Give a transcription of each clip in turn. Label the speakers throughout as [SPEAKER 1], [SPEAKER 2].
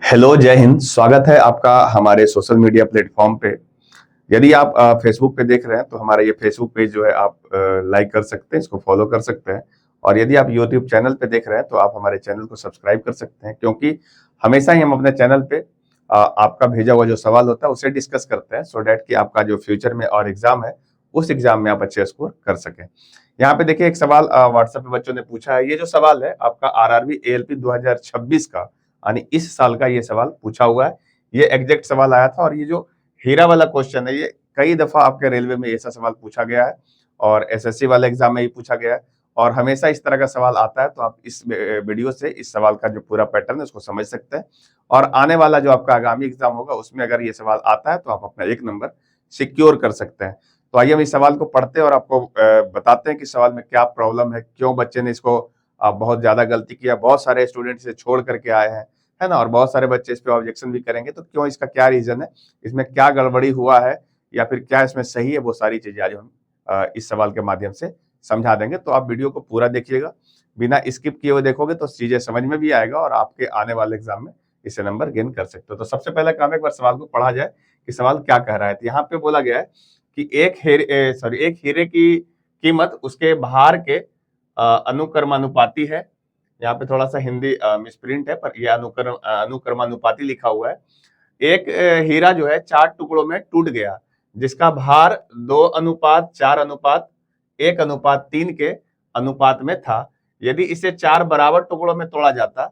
[SPEAKER 1] Hello, जय हिंद। स्वागत है आपका हमारे सोशल मीडिया प्लेटफॉर्म पे। यदि आप फेसबुक पे देख रहे हैं तो हमारा ये फेसबुक पेज जो है आप लाइक कर सकते हैं, इसको फॉलो कर सकते हैं। और यदि आप यूट्यूब चैनल पे देख रहे हैं तो आप हमारे चैनल को सब्सक्राइब कर सकते हैं, क्योंकि हमेशा ही हम अपने चैनल पे आपका भेजा हुआ जो सवाल होता है उसे डिस्कस करते हैं, सो डैट कि आपका जो फ्यूचर में और एग्जाम है उस एग्जाम में आप अच्छे स्कोर कर सकें। यहाँ पे देखिए एक सवाल व्हाट्सएप पे बच्चों ने पूछा है। ये जो सवाल है आपका आरआरबी एएलपी 2026 का, यानी इस साल का ये सवाल पूछा हुआ है। ये एग्जैक्ट सवाल आया था और ये जो हीरा वाला क्वेश्चन है ये कई दफा आपके रेलवे में ऐसा सवाल पूछा गया है और एसएससी वाले एग्जाम में भी पूछा गया है और हमेशा इस तरह का सवाल आता है। तो आप इस वीडियो से इस सवाल का जो पूरा पैटर्न है उसको समझ सकते हैं और आने वाला जो आपका आगामी एग्जाम होगा उसमें अगर ये सवाल आता है तो आप अपना 1 नंबर सिक्योर कर सकते हैं। तो आइए हम इस सवाल को पढ़ते हैं और आपको बताते हैं कि सवाल में क्या प्रॉब्लम है, क्यों बच्चे ने इसको बहुत ज्यादा गलती किया, बहुत सारे स्टूडेंट इसे छोड़ करके आए हैं, है ना, और बहुत सारे बच्चे इस पे ऑब्जेक्शन भी करेंगे। तो क्यों, इसका क्या रीजन है, इसमें क्या गड़बड़ी हुआ है या फिर क्या इसमें सही है, वो सारी चीजें आज हम इस सवाल के माध्यम से समझा देंगे। तो आप वीडियो को पूरा देखिएगा, बिना स्किप किए हुए देखोगे तो चीजें समझ में भी आएगा और आपके आने वाले एग्जाम में इससे नंबर गेन कर सकते हो। तो सबसे पहला काम, एक बार सवाल को पढ़ा जाए कि सवाल क्या कह रहा है। तो यहाँ पे बोला गया है कि एक हीरे की कीमत उसके भार के अनुक्रमानुपाती है। यहाँ पे थोड़ा सा हिंदी मिसप्रिंट है, पर यह अनुक्रमानुपाती लिखा हुआ है। एक हीरा जो है 4 टुकड़ों में टूट गया, जिसका भार 2:4:1:3 के अनुपात में था। यदि इसे 4 बराबर टुकड़ों में तोड़ा जाता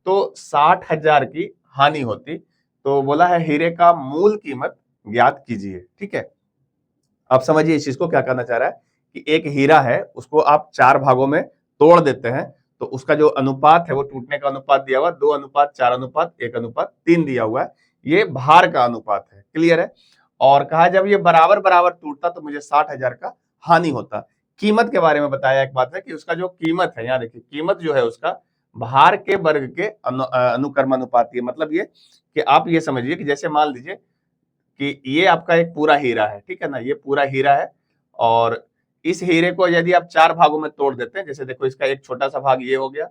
[SPEAKER 1] तो 60,000 की हानि होती। तो बोला है हीरे का मूल कीमत ज्ञात कीजिए। ठीक है, आप समझिए इस चीज को क्या करना चाह रहा है कि एक हीरा है, उसको आप 4 भागों में तोड़ देते हैं तो उसका जो अनुपात है वो टूटने का अनुपात दिया हुआ 2:4:1:3 दिया हुआ है। ये भार का अनुपात है। क्लियर है। और कहा जब ये बराबर बराबर टूटता तो मुझे 60,000 का हानि होता। कीमत के बारे में बताया एक बात है कि उसका जो कीमत है, यहाँ देखिए कीमत जो है उसका भार के वर्ग के अनुक्रमानुपाती है। मतलब ये कि आप ये समझिए कि जैसे मान लीजिए कि ये आपका एक पूरा हीरा है, ठीक है ना, ये पूरा हीरा है और इस हीरे को यदि आप 4 भागों में तोड़ देते हैं, जैसे देखो इसका एक छोटा सा भाग ये हो गया,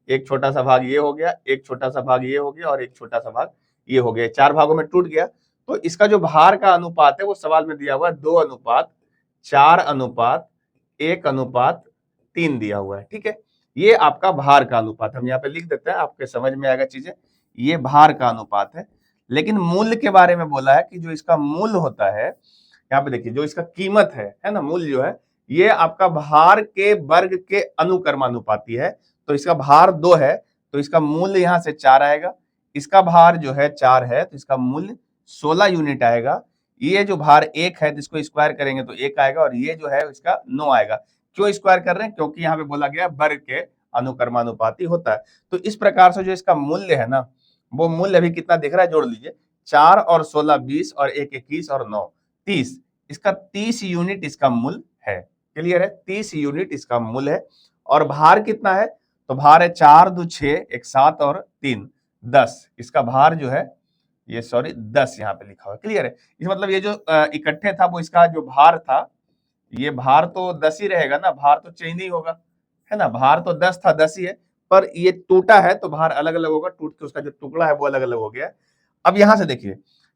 [SPEAKER 1] एक छोटा सा भाग ये हो गया, एक छोटा सा भाग ये हो गया और एक छोटा सा भाग ये हो गया, 4 भागों में टूट गया। तो इसका जो भार का अनुपात है वो सवाल में दिया हुआ है 2:4:1:3 दिया हुआ है। ठीक है, ये आपका भार का अनुपात हम यहाँ पे लिख देते हैं, आपके समझ में आएगा चीजें। ये भार का अनुपात है। लेकिन मूल्य के बारे में बोला है कि जो इसका मूल्य होता है, यहाँ पे देखिए जो इसका कीमत है ना, मूल्य जो है ये आपका भार के वर्ग के अनुक्रमानुपाती है। तो इसका भार 2 है तो इसका मूल्य यहाँ से 4 आएगा। इसका भार जो है 4 है तो इसका मूल्य 16 यूनिट आएगा। ये जो भार 1 है तो इसको स्क्वायर करेंगे तो 1 आएगा और ये जो है इसका 9 आएगा। क्यों स्क्वायर कर रहे हैं? क्योंकि यहाँ पे बोला गया वर्ग के अनुक्रमानुपाती होता है। तो इस प्रकार से जो इसका मूल्य है ना, वो मूल्य अभी कितना दिख रहा है, जोड़ लीजिए। 4 और 16 20 और 1 21 और 9 30। इसका 30 यूनिट इसका मूल्य है। क्लियर है, 30 यूनिट इसका मूल्य है। और भार कितना है? तो भार है 4 2 6 1 7 और 3 10। इसका भार जो है ये 10 यहाँ पे लिखा हुआ है। क्लियर है, इस मतलब ये जो इकट्ठे था वो इसका जो भार था, ये भार तो 10 ही रहेगा ना, भार तो चेंज नहीं होगा, है ना। भार तो 10 था, 10 ही है, पर ये टूटा है तो भार अलग अलग होगा, टूट के उसका जो टुकड़ा है वो अलग अलग हो गया। अब यहां से देखिए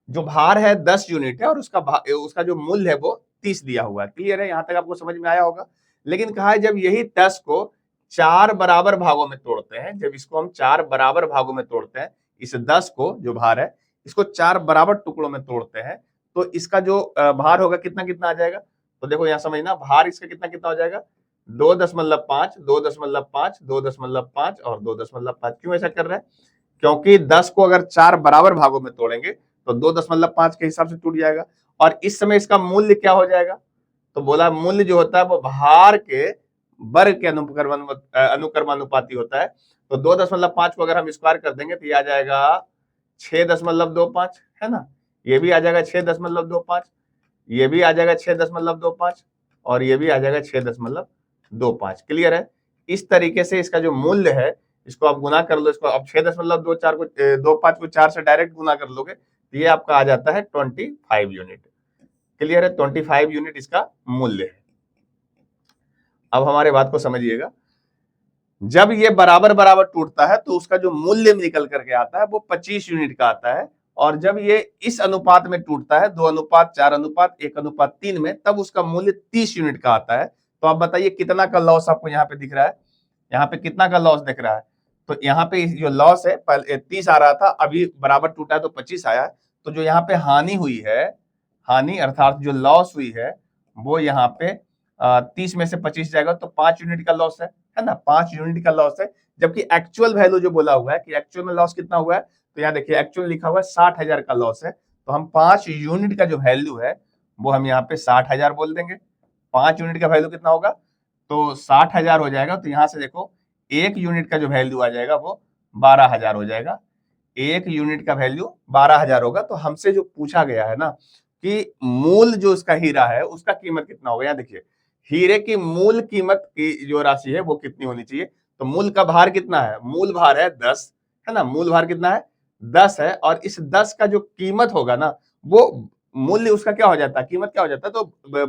[SPEAKER 1] जो भार है 10 यूनिट है और उसका जो मूल्य है वो 30 दिया हुआ है। क्लियर है, यहां तक आपको समझ में आया होगा। लेकिन कहा है जब यही 10 को 4 बराबर भागों में तोड़ते हैं, जब इसको हम 4 बराबर भागों में तोड़ते हैं, इस 10 को जो भार है इसको 4 बराबर टुकड़ों में तोड़ते हैं, तो इसका जो भार होगा कितना कितना आ जाएगा। तो देखो यहाँ समझना, भार इसका कितना कितना हो जाएगा, 2.5 2.5 2.5 और 2.5। क्यों ऐसा कर रहे हैं? क्योंकि 10 को अगर 4 बराबर भागों में तोड़ेंगे तो 2.5 के हिसाब से टूट जाएगा। और इस समय इसका मूल्य क्या हो जाएगा? तो बोला मूल्य जो होता है वो भार के वर्ग के अनुक्रमानुपाती होता है। तो 2.5 को अगर हम स्क्वायर कर देंगे तो ये आ जाएगा 6.25, है ना। ये भी आ जाएगा 6.25, ये भी आ जाएगा 6.25 और ये भी आ जाएगा 6.25। क्लियर है। इस तरीके से इसका जो मूल्य है इसको आप गुना कर लो, इसको अब 6.25 को 4 से डायरेक्ट गुना कर लोगे तो ये आपका आ जाता है 25 यूनिट। क्लियर है, 25 यूनिट इसका मूल्य है। अब हमारे बात को समझिएगा जब ये बराबर बराबर टूटता है तो उसका जो मूल्य निकल करके आता है वो 25 यूनिट का आता है, और जब ये इस अनुपात में टूटता है 2:4:1:3 में, तब उसका मूल्य 30 यूनिट का आता है। तो आप बताइए कितना का लॉस आपको यहाँ पे दिख रहा है, यहाँ पे कितना का लॉस दिख रहा है। तो यहाँ पे जो लॉस है पहले 30 आ रहा था, अभी बराबर टूटा है तो 25 आया है। तो जो यहाँ पे हानि हुई है, हानि अर्थात जो लॉस हुई है, वो यहाँ पे 30 में से 25 जाएगा तो 5 यूनिट का लॉस है ना, 5 यूनिट का लॉस है। जबकि एक्चुअल वैल्यू जो बोला हुआ है कि एक्चुअल में लॉस कितना हुआ है, तो यहाँ देखिए एक्चुअल लिखा हुआ है 60,000 का लॉस है। तो हम 5 यूनिट का जो वैल्यू है वो हम यहाँ पे 60,000 बोल देंगे। 5 यूनिट का वैल्यू कितना होगा, तो 60,000 हो जाएगा। तो यहाँ से देखो 1 यूनिट का जो वैल्यू आ जाएगा वो 12,000 हो जाएगा। 1 यूनिट का वैल्यू 12,000 होगा। तो हमसे जो पूछा गया है ना कि मूल जो उसका हीरा है उसका कीमत कितना होगा, यहाँ देखिए हीरे की मूल कीमत की जो राशि है वो कितनी होनी चाहिए। तो मूल का भार कितना है, मूल भार है 10, है ना, मूल भार कितना है 10 है, और इस 10 का जो कीमत होगा ना वो मूल्य उसका क्या हो जाता है, कीमत क्या हो जाता है, तो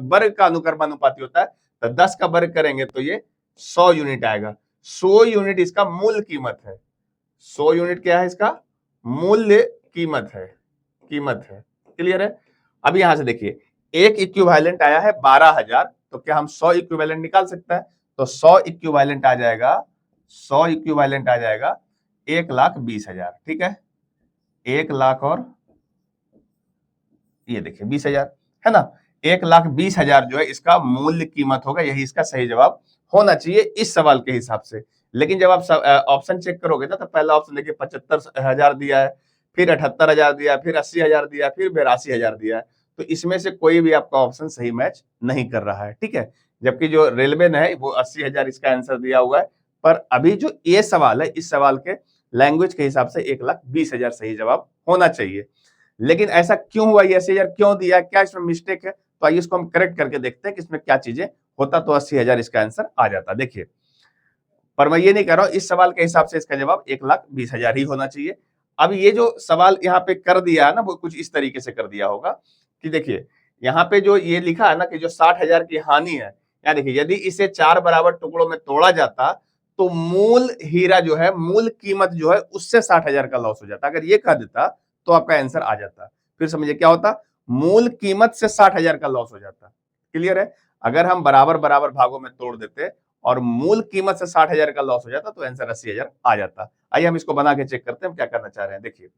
[SPEAKER 1] वर्ग का अनुक्रमानुपाती होता है। तो 10 का वर्ग करेंगे तो ये 100 यूनिट आएगा। 100 यूनिट इसका मूल कीमत है। 100 यूनिट क्या है, इसका मूल्य कीमत है, कीमत है। क्लियर है। अब यहां से देखिए एक इक्विवेलेंट आया है 12,000, तो क्या हम 100 इक्विवेलेंट निकाल सकते हैं। तो 100 इक्विवेलेंट आ जाएगा, 100 इक्विवेलेंट आ जाएगा 1,20,000। ठीक है, 1,00,000 और ये देखिए 20,000, है ना। 1,20,000 जो है इसका मूल्य कीमत होगा, यही इसका सही जवाब होना चाहिए इस सवाल के हिसाब से। लेकिन जब आप ऑप्शन चेक करोगे ना, तो पहला ऑप्शन देखिए 75,000 दिया है, फिर 78,000 दिया है, फिर 80,000 दिया है, फिर 82,000 दिया है। तो इसमें से कोई भी आपका ऑप्शन सही मैच नहीं कर रहा है। ठीक है, जबकि जो रेलवे ने है वो 80,000 इसका आंसर दिया हुआ है। पर अभी जो ये सवाल है, इस सवाल के लैंग्वेज के हिसाब से 1,20,000 सही जवाब होना चाहिए। लेकिन ऐसा क्यों हुआ, ये 80,000 क्यों दिया, क्या इसमें मिस्टेक है। तो आइए इसको हम करेक्ट करके देखते हैं कि इसमें क्या चीजें होता तो 80,000 इसका आंसर आ जाता। देखिए, पर मैं ये नहीं कह रहा हूं, इस सवाल के हिसाब से इसका जवाब 1,20,000 ही होना चाहिए। अब ये जो सवाल यहाँ पे कर दिया है ना, वो कुछ इस तरीके से कर दिया होगा कि देखिए यहाँ पे जो ये लिखा है ना कि जो 60,000 की हानि है, यहाँ देखिए यदि इसे 4 बराबर टुकड़ों में तोड़ा जाता तो मूल हीरा जो है, मूल कीमत जो है उससे 60,000 का लॉस हो जाता। अगर ये कह देता तो आपका आंसर आ जाता। फिर समझिए क्या होता, मूल कीमत से 60,000 का लॉस हो जाता। क्लियर है। अगर हम बराबर बराबर भागों में तोड़ देते और मूल कीमत से 60,000 का लॉस हो जाता तो आंसर 80,000 आ जाता। आइए हम इसको बना के चेक करते हैं हम क्या करना चाह रहे हैं। देखिए,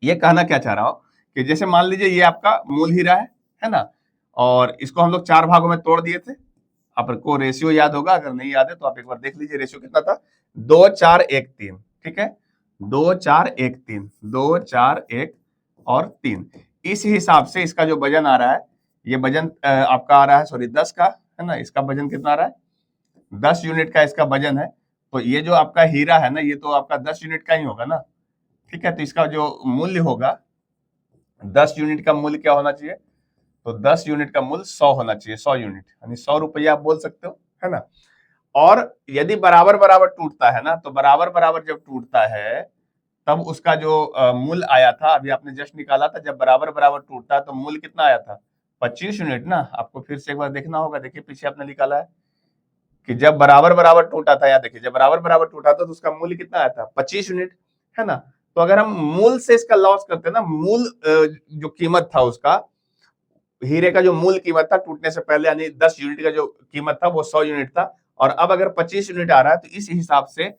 [SPEAKER 1] ये कहना क्या चाह रहा हूं कि जैसे मान लीजिए ये आपका मूल हीरा है ना, और इसको हम लोग 4 भागों में तोड़ दिए थे। आपको रेशियो याद होगा, अगर नहीं याद है तो आप एक बार देख लीजिए रेशियो कितना था, 2 4 1 3। ठीक है, 2 4 1 3, 2 4 1 और 3। इस हिसाब से इसका जो वजन आ रहा है, ये वजन आपका आ रहा है, सॉरी 10 का, है ना। इसका वजन कितना आ रहा है, 10 यूनिट का इसका वजन है। तो ये जो आपका हीरा है ना, ये तो आपका 10 यूनिट का ही होगा ना। ठीक है, तो इसका जो मूल्य होगा, 10 यूनिट का मूल्य क्या होना चाहिए, तो 10 यूनिट का मूल्य 100 होना चाहिए, 100 यूनिट यानी 100 रुपया आप बोल सकते हो, है ना। और यदि बराबर बराबर टूटता है ना, तो बराबर बराबर जब टूटता है तब उसका जो मूल्य आया था, अभी आपने जस्ट निकाला था, जब बराबर बराबर टूटता है तो मूल्य कितना आया था, 25 यूनिट ना। आपको फिर से एक बार देखना होगा, देखिए पीछे आपने निकाला है कि जब बराबर बराबर टूटा था, या देखिए जब बराबर बराबर टूटा था तो उसका मूल्य कितना आया था, 25 यूनिट, है ना। तो अगर हम मूल से इसका लॉस करते ना, मूल जो कीमत था उसका, हीरे का जो मूल कीमत था टूटने से पहले, यानी 10 यूनिट का जो कीमत था वो 100 यूनिट था, और अब अगर 25 यूनिट आ रहा है तो इस हिसाब से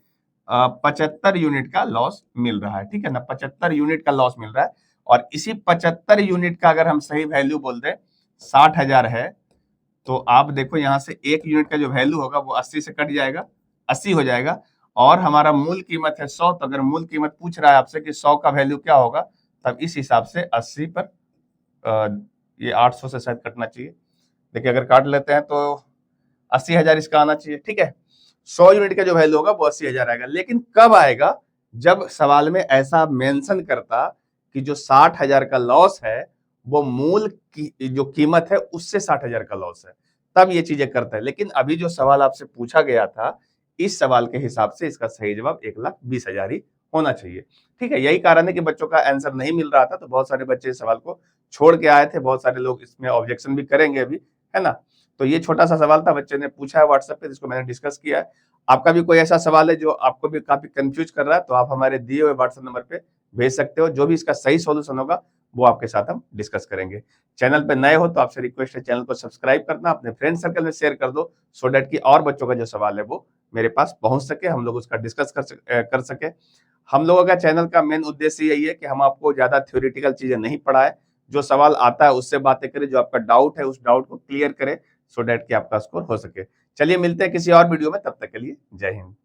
[SPEAKER 1] 75 यूनिट का लॉस मिल रहा है। ठीक है ना, 75 यूनिट का लॉस मिल रहा है। और इसी 75 यूनिट का अगर हम सही वैल्यू बोल दें 60,000 है, तो आप देखो यहाँ से 1 यूनिट का जो वैल्यू होगा वो 80 से कट जाएगा, 80 हो जाएगा। और हमारा मूल कीमत है 100, तो अगर मूल कीमत पूछ रहा है आपसे कि 100 का वैल्यू क्या होगा, तब इस हिसाब से 80 पर ये 800 से शायद कटना चाहिए। देखिए अगर काट लेते हैं तो 80,000 इसका आना चाहिए। ठीक है, 100 यूनिट का जो वैल्यू होगा वो 80,000 आएगा। लेकिन कब आएगा, जब सवाल में ऐसा मेंशन करता कि जो 60,000 का लॉस है वो मूल की जो कीमत है उससे 60,000 का लॉस है, तब ये चीजें करता है। लेकिन अभी जो सवाल आपसे पूछा गया था, इस सवाल के हिसाब से इसका सही जवाब 1,20,000 ही होना चाहिए। ठीक है, यही कारण है कि बच्चों का आंसर नहीं मिल रहा था, तो बहुत सारे बच्चे इस सवाल को छोड़ के आए थे। बहुत सारे लोग इसमें ऑब्जेक्शन भी करेंगे अभी, है ना। तो ये छोटा सा सवाल था, बच्चे ने पूछा है व्हाट्सएप पे, जिसको मैंने डिस्कस किया है। आपका भी कोई ऐसा सवाल है जो आपको भी काफी कंफ्यूज कर रहा है, तो आप हमारे दिए हुए व्हाट्सएप नंबर पे भेज सकते हो। जो भी इसका सही सॉल्यूशन होगा वो आपके साथ हम डिस्कस करेंगे। चैनल पे नए हो तो आपसे रिक्वेस्ट है, चैनल को सब्सक्राइब करना, अपने फ्रेंड सर्कल में शेयर कर दो, सो डेट कि और बच्चों का जो सवाल है वो मेरे पास पहुंच सके, हम लोग उसका डिस्कस कर सके। हम लोगों का चैनल का मेन उद्देश्य यही है कि हम आपको ज्यादा थ्योरेटिकल चीजें नहीं पढ़ाए, जो सवाल आता है उससे बातें करें, जो आपका डाउट है उस डाउट को क्लियर करें, सो डेट कि आपका स्कोर हो सके। चलिए मिलते हैं किसी और वीडियो में, तब तक के लिए जय हिंद।